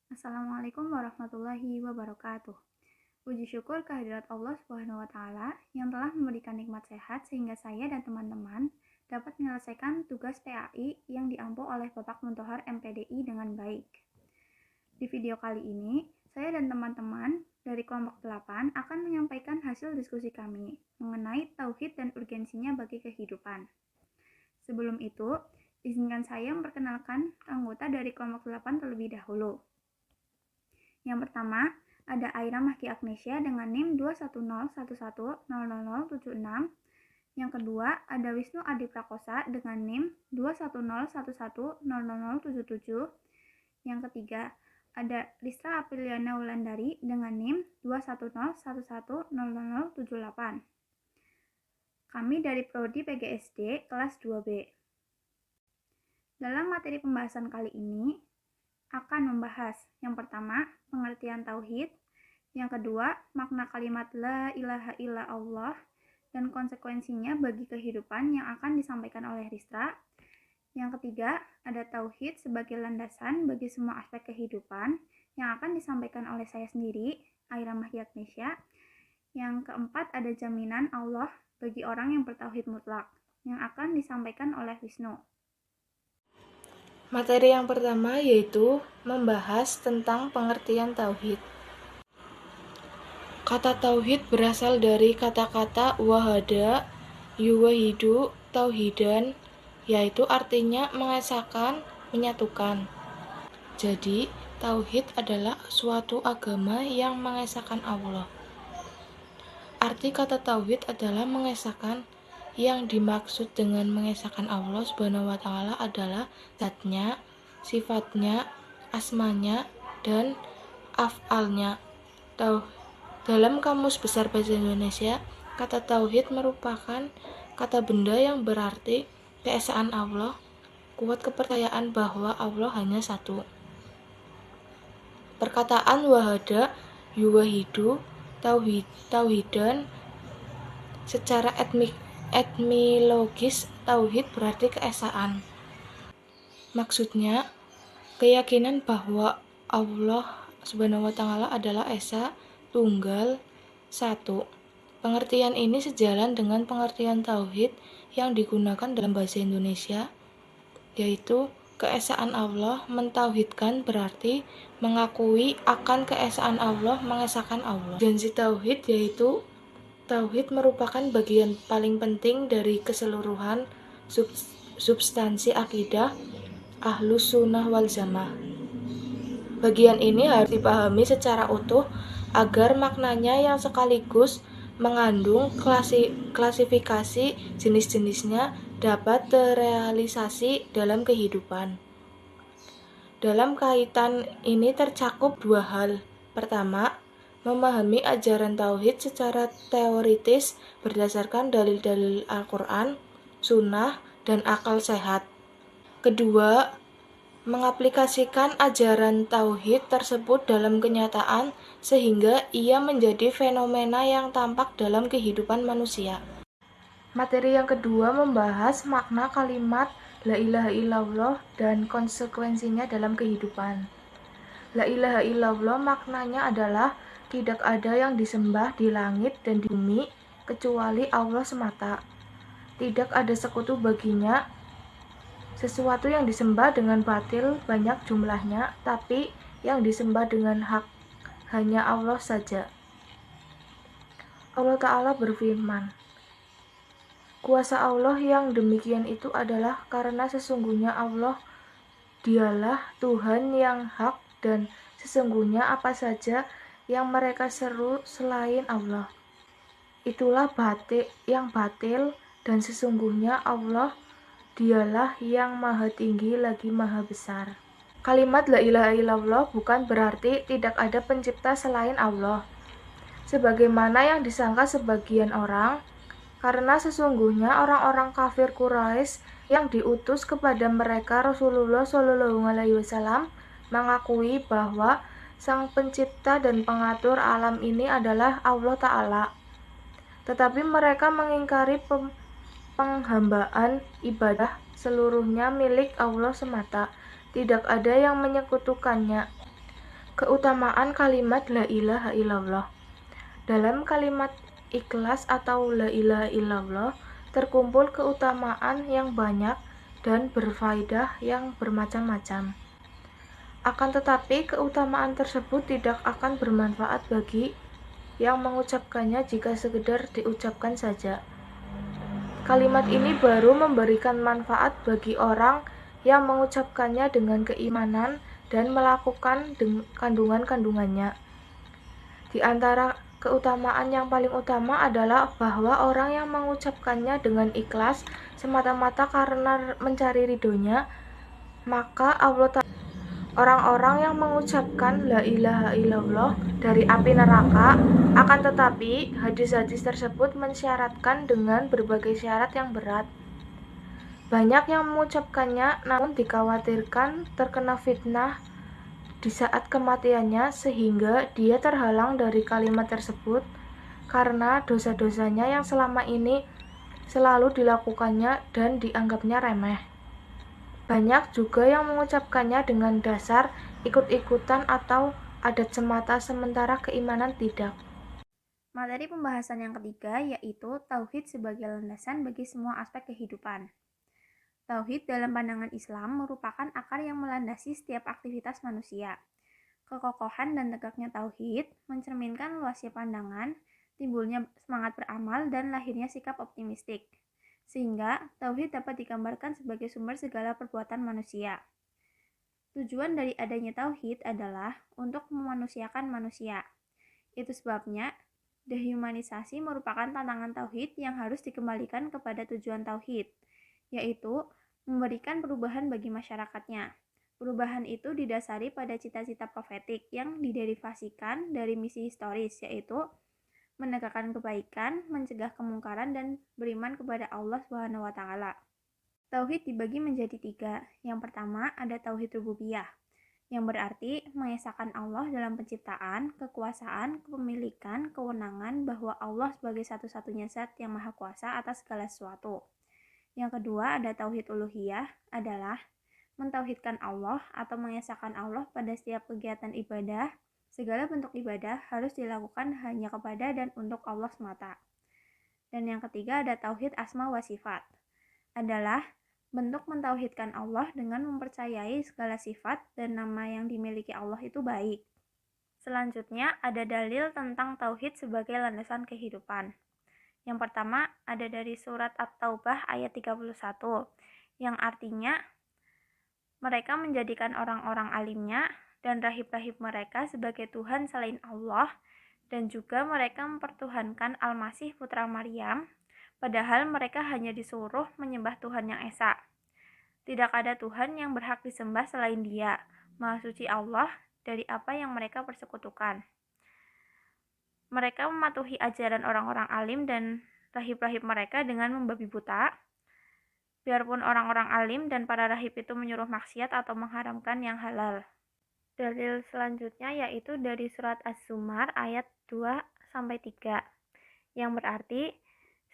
Assalamualaikum warahmatullahi wabarakatuh. Puji syukur kehadirat Allah Subhanahu wa Ta'ala yang telah memberikan nikmat sehat sehingga saya dan teman-teman dapat menyelesaikan tugas PAI yang diampu oleh Bapak Muntohar MPDI dengan baik. Di video kali ini, saya dan teman-teman dari kelompok 8 akan menyampaikan hasil diskusi kami mengenai tauhid dan urgensinya bagi kehidupan. Sebelum itu, izinkan saya memperkenalkan anggota dari kelompok 8 terlebih dahulu. Yang pertama, ada Aira Mahki Agnesia dengan NIM 21011000076. Yang kedua, ada Wisnu Adi Prakosa dengan NIM 21011000077. Yang ketiga, ada Ristra Apriliana Wulandari dengan NIM 21011000078. Kami dari Prodi PGSD kelas 2B. Dalam materi pembahasan kali ini, akan membahas yang pertama, pengertian tauhid, yang kedua, makna kalimat la ilaha illallah dan konsekuensinya bagi kehidupan yang akan disampaikan oleh Ristra. Yang ketiga, ada tauhid sebagai landasan bagi semua aspek kehidupan yang akan disampaikan oleh saya sendiri, Aira Mahki Agnesia. Yang keempat, ada jaminan Allah bagi orang yang bertauhid mutlak yang akan disampaikan oleh Wisnu. Materi yang pertama yaitu membahas tentang pengertian tauhid. Kata tauhid berasal dari kata-kata wahada, yuwahidu, tauhidan, yaitu artinya mengesahkan, menyatukan. Jadi, tauhid adalah suatu agama yang mengesahkan Allah. Arti kata tauhid adalah mengesahkan. Yang dimaksud dengan mengesahkan Allah Subhanahu wa Ta'ala adalah zatnya, sifatnya, asmanya, dan af'alnya. Dalam Kamus Besar Bahasa Indonesia, kata tauhid merupakan kata benda yang berarti keesaan Allah, kuat kepercayaan bahwa Allah hanya satu. Perkataan wahada, yuwahidu, tauhidan secara etmologis tauhid berarti keesaan. Maksudnya, keyakinan bahwa Allah Subhanahu wa Ta'ala adalah esa, tunggal, satu. Pengertian ini sejalan dengan pengertian tauhid yang digunakan dalam bahasa Indonesia, yaitu keesaan Allah. Mentauhidkan berarti mengakui akan keesaan Allah, mengesahkan Allah. Urgensi tauhid yaitu tauhid merupakan bagian paling penting dari keseluruhan substansi akidah Ahlus Sunnah wal Jamaah. Bagian ini harus dipahami secara utuh agar maknanya yang sekaligus mengandung klasifikasi jenis-jenisnya dapat terrealisasi dalam kehidupan. Dalam kaitan ini tercakup dua hal. Pertama, memahami ajaran tauhid secara teoritis berdasarkan dalil-dalil Al-Quran, Sunnah, dan akal sehat. Kedua, mengaplikasikan ajaran tauhid tersebut dalam kenyataan sehingga ia menjadi fenomena yang tampak dalam kehidupan manusia. Materi yang kedua membahas makna kalimat la ilaha illallah dan konsekuensinya dalam kehidupan. La ilaha illallah maknanya adalah tidak ada yang disembah di langit dan di bumi kecuali Allah semata. Tidak ada sekutu baginya. Sesuatu yang disembah dengan batil banyak jumlahnya, tapi yang disembah dengan hak hanya Allah saja. Allah Ta'ala berfirman, kuasa Allah yang demikian itu adalah karena sesungguhnya Allah dialah Tuhan yang hak dan sesungguhnya apa saja yang mereka seru selain Allah itulah yang batil dan sesungguhnya Allah dialah yang maha tinggi lagi maha besar. Kalimat la ilaha illallah bukan berarti tidak ada pencipta selain Allah, sebagaimana yang disangka sebagian orang, karena sesungguhnya orang-orang kafir Quraisy yang diutus kepada mereka Rasulullah SAW mengakui bahwa Sang Pencipta dan Pengatur alam ini adalah Allah Ta'ala. Tetapi mereka mengingkari penghambaan ibadah seluruhnya milik Allah semata. Tidak ada yang menyekutukannya. Keutamaan kalimat la ilaha illallah. Dalam kalimat ikhlas atau la ilaha illallah terkumpul keutamaan yang banyak dan berfaedah yang bermacam-macam. Akan tetapi keutamaan tersebut tidak akan bermanfaat bagi yang mengucapkannya jika sekedar diucapkan saja. Kalimat ini baru memberikan manfaat bagi orang yang mengucapkannya dengan keimanan dan melakukan kandungan-kandungannya. Di antara keutamaan yang paling utama adalah bahwa orang yang mengucapkannya dengan ikhlas semata-mata karena mencari ridhonya, maka orang-orang yang mengucapkan la ilaha illallah dari api neraka. Akan tetapi hadis-hadis tersebut mensyaratkan dengan berbagai syarat yang berat. Banyak yang mengucapkannya namun dikhawatirkan terkena fitnah di saat kematiannya sehingga dia terhalang dari kalimat tersebut karena dosa-dosanya yang selama ini selalu dilakukannya dan dianggapnya remeh. Banyak juga yang mengucapkannya dengan dasar ikut-ikutan atau adat semata sementara keimanan tidak. Materi pembahasan yang ketiga yaitu tauhid sebagai landasan bagi semua aspek kehidupan. Tauhid dalam pandangan Islam merupakan akar yang melandasi setiap aktivitas manusia. Kekokohan dan tegaknya tauhid mencerminkan luasnya pandangan, timbulnya semangat beramal, dan lahirnya sikap optimistik. Sehingga tauhid dapat digambarkan sebagai sumber segala perbuatan manusia. Tujuan dari adanya tauhid adalah untuk memanusiakan manusia. Itu sebabnya dehumanisasi merupakan tantangan tauhid yang harus dikembalikan kepada tujuan tauhid, yaitu memberikan perubahan bagi masyarakatnya. Perubahan itu didasari pada cita-cita profetik yang diderivasikan dari misi historis, yaitu menegakkan kebaikan, mencegah kemungkaran, dan beriman kepada Allah SWT. Tauhid dibagi menjadi 3. Yang pertama ada tauhid rububiyah, yang berarti mengesahkan Allah dalam penciptaan, kekuasaan, kepemilikan, kewenangan, bahwa Allah sebagai satu-satunya zat yang maha kuasa atas segala sesuatu. Yang kedua ada tauhid uluhiyah, adalah mentauhidkan Allah atau mengesahkan Allah pada setiap kegiatan ibadah. Segala bentuk ibadah harus dilakukan hanya kepada dan untuk Allah semata. Dan yang ketiga ada tauhid asma wa sifat, adalah bentuk mentauhidkan Allah dengan mempercayai segala sifat dan nama yang dimiliki Allah itu baik. Selanjutnya ada dalil tentang tauhid sebagai landasan kehidupan. Yang pertama ada dari surat At-Taubah ayat 31, yang artinya mereka menjadikan orang-orang alimnya dan rahib-rahib mereka sebagai Tuhan selain Allah, dan juga mereka mempertuhankan Al-Masih putra Maryam, padahal mereka hanya disuruh menyembah Tuhan yang esa. Tidak ada Tuhan yang berhak disembah selain Dia, Maha Suci Allah dari apa yang mereka persekutukan. Mereka mematuhi ajaran orang-orang alim dan rahib-rahib mereka dengan membabi buta, biarpun orang-orang alim dan para rahib itu menyuruh maksiat atau mengharamkan yang halal. Dalil selanjutnya yaitu dari surat Az-Zumar ayat 2-3, yang berarti,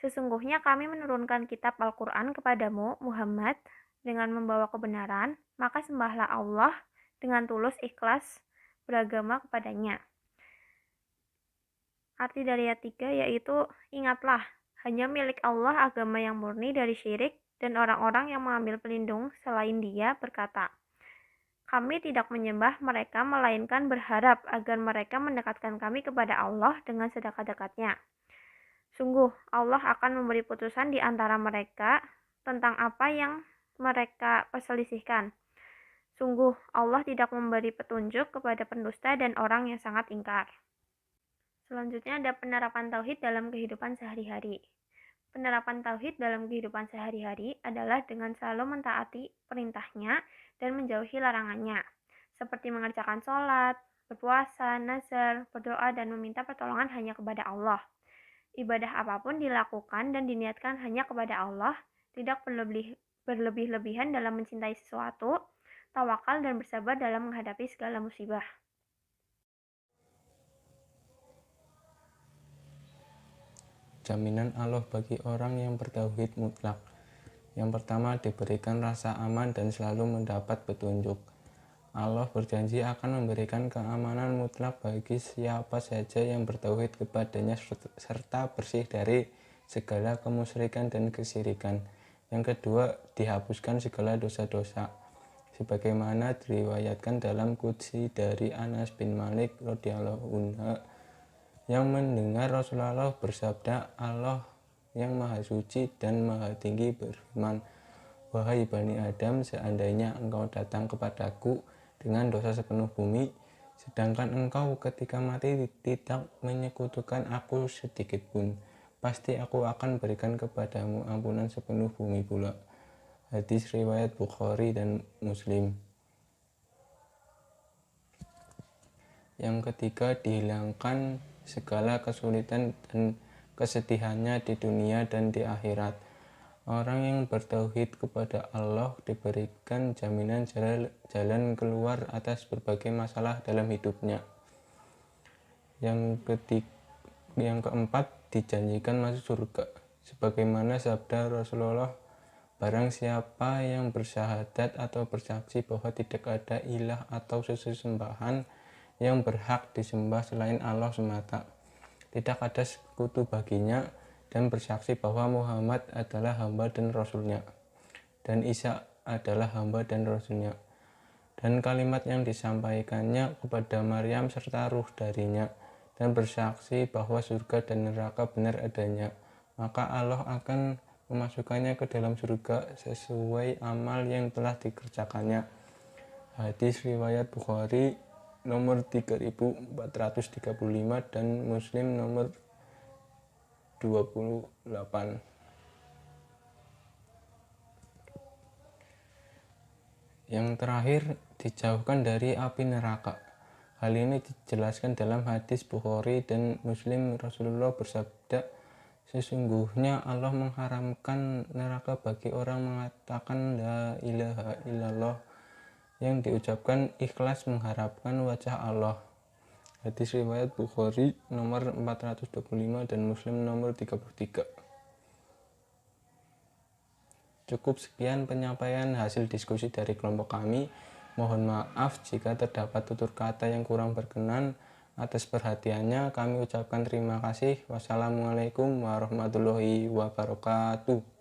sesungguhnya kami menurunkan kitab Al-Quran kepadamu, Muhammad, dengan membawa kebenaran, maka sembahlah Allah dengan tulus ikhlas beragama kepadanya. Arti dari ayat 3 yaitu, ingatlah, hanya milik Allah agama yang murni dari syirik, dan orang-orang yang mengambil pelindung selain Dia berkata, kami tidak menyembah mereka melainkan berharap agar mereka mendekatkan kami kepada Allah dengan sedekat-dekatnya. Sungguh, Allah akan memberi putusan di antara mereka tentang apa yang mereka perselisihkan. Sungguh, Allah tidak memberi petunjuk kepada pendusta dan orang yang sangat ingkar. Selanjutnya ada penerapan tauhid dalam kehidupan sehari-hari. Penerapan tauhid dalam kehidupan sehari-hari adalah dengan selalu mentaati perintahnya dan menjauhi larangannya, seperti mengerjakan sholat, berpuasa, nazar, berdoa, dan meminta pertolongan hanya kepada Allah. Ibadah apapun dilakukan dan diniatkan hanya kepada Allah, tidak berlebih-lebihan dalam mencintai sesuatu, tawakal dan bersabar dalam menghadapi segala musibah. Jaminan Allah bagi orang yang bertauhid mutlak. Yang pertama, diberikan rasa aman dan selalu mendapat petunjuk. Allah berjanji akan memberikan keamanan mutlak bagi siapa saja yang bertauhid kepadanya serta bersih dari segala kemusyrikan dan kesyirikan. Yang kedua, dihapuskan segala dosa-dosa. Sebagaimana diriwayatkan dalam qudsi dari Anas bin Malik radhiyallahu anhu yang mendengar Rasulullah bersabda, Allah yang maha suci dan maha tinggi berfirman, wahai Bani Adam, seandainya engkau datang kepadaku dengan dosa sepenuh bumi, sedangkan engkau ketika mati tidak menyekutukan aku sedikit pun, pasti aku akan berikan kepadamu ampunan sepenuh bumi pula. Hadis riwayat Bukhari dan Muslim. Yang ketiga, dihilangkan segala kesulitan dan kesedihannya di dunia dan di akhirat. Orang yang bertauhid kepada Allah diberikan jaminan jalan keluar atas berbagai masalah dalam hidupnya. Yang keempat, dijanjikan masuk surga. Sebagaimana sabda Rasulullah, barang siapa yang bersyahadat atau bersaksi bahwa tidak ada ilah atau sesembahan yang berhak disembah selain Allah semata, tidak ada sekutu baginya, dan bersaksi bahwa Muhammad adalah hamba dan Rasulnya, dan Isa adalah hamba dan Rasulnya, dan kalimat yang disampaikannya kepada Maryam serta ruh darinya, dan bersaksi bahwa surga dan neraka benar adanya, maka Allah akan memasukkannya ke dalam surga sesuai amal yang telah dikerjakannya. Hadis riwayat Bukhari nomor 3435 dan Muslim nomor 28. Yang terakhir, dijauhkan dari api neraka. Hal ini dijelaskan dalam hadis Bukhari dan Muslim. Rasulullah bersabda, sesungguhnya Allah mengharamkan neraka bagi orang mengatakan la ilaha illallah yang diucapkan ikhlas mengharapkan wajah Allah. Hadis riwayat Bukhari nomor 425 dan Muslim nomor 33. Cukup sekian penyampaian hasil diskusi dari kelompok kami. Mohon maaf jika terdapat tutur kata yang kurang berkenan. Atas perhatiannya kami ucapkan terima kasih. Wassalamualaikum warahmatullahi wabarakatuh.